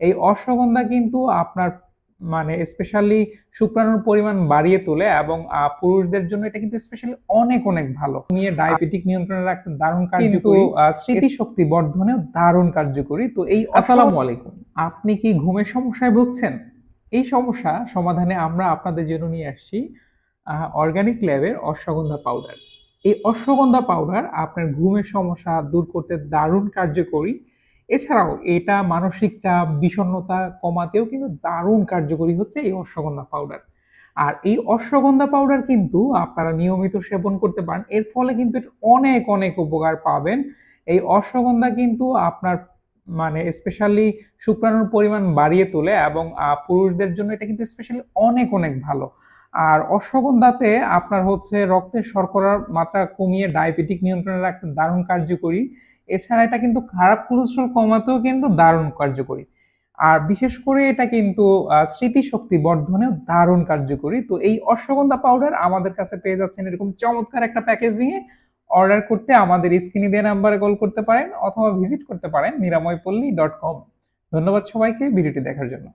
এই অশ্বগন্ধা কিন্তু আপনার স্পেশালি শুক্রাণুর পরিমাণ বাড়িয়ে তোলে এবং পুরুষদের জন্য এটা কিন্তু স্পেশালি অনেক অনেক ভালো। নিয়ে ডায়াবেটিক নিয়ন্ত্রণে রাখতে দারুণ কার্যকরী, স্মৃতিশক্তি বর্ধনেও দারুণ কার্যকরী। তো এই আসসালামু আলাইকুম, আপনি কি ঘুমের সমস্যায় ভুগছেন? এই সমস্যা সমাধানে আমরা আপনাদের জন্য নিয়ে আসছি অর্গানিক ল্যাবের অশ্বগন্ধা পাউডার। এই অশ্বগন্ধা পাউডার আপনার ঘুমের সমস্যা দূর করতে দারুণ কার্যকরী। এছাড়াও এটা মানসিক চাপ, বিষণ্ণতা কমাতেও কিন্তু দারুণ কার্যকরী হচ্ছে এই অশ্বগন্ধা পাউডার। আর এই অশ্বগন্ধা পাউডার কিন্তু আপনারা নিয়মিত সেবন করতে পারেন। এর ফলে কিন্তু অনেক অনেক উপকার পাবেন। এই অশ্বগন্ধা কিন্তু আপনার স্পেশালি শুক্রাণুর পরিমাণ বাড়িয়ে তোলে এবং পুরুষদের জন্য এটা কিন্তু স্পেশালি অনেক অনেক ভালো। আর অশ্বগন্ধাতে আপনার হচ্ছে রক্তের শর্করার মাত্রা কমিয়ে ডায়াবেটিক নিয়ন্ত্রণে রাখতে দারুণ কার্যকরী। এছাড়া এটা কিন্তু খারাপ কোলেস্ট্রল কমাতেও কিন্তু দারুণ কার্যকরী। আর বিশেষ করে এটা কিন্তু স্মৃতিশক্তি বর্ধনেও দারুণ কার্যকরী। তো এই অশ্বগন্ধা পাউডার আমাদের কাছে পেয়ে যাচ্ছেন এরকম চমৎকার একটা প্যাকেজিং এ। অর্ডার করতে আমাদের স্ক্রিনে দেওয়া নাম্বারে কল করতে পারেন অথবা ভিজিট করতে পারেন নিরাময়পল্লী.com। ধন্যবাদ সবাইকে ভিডিওটি দেখার জন্য।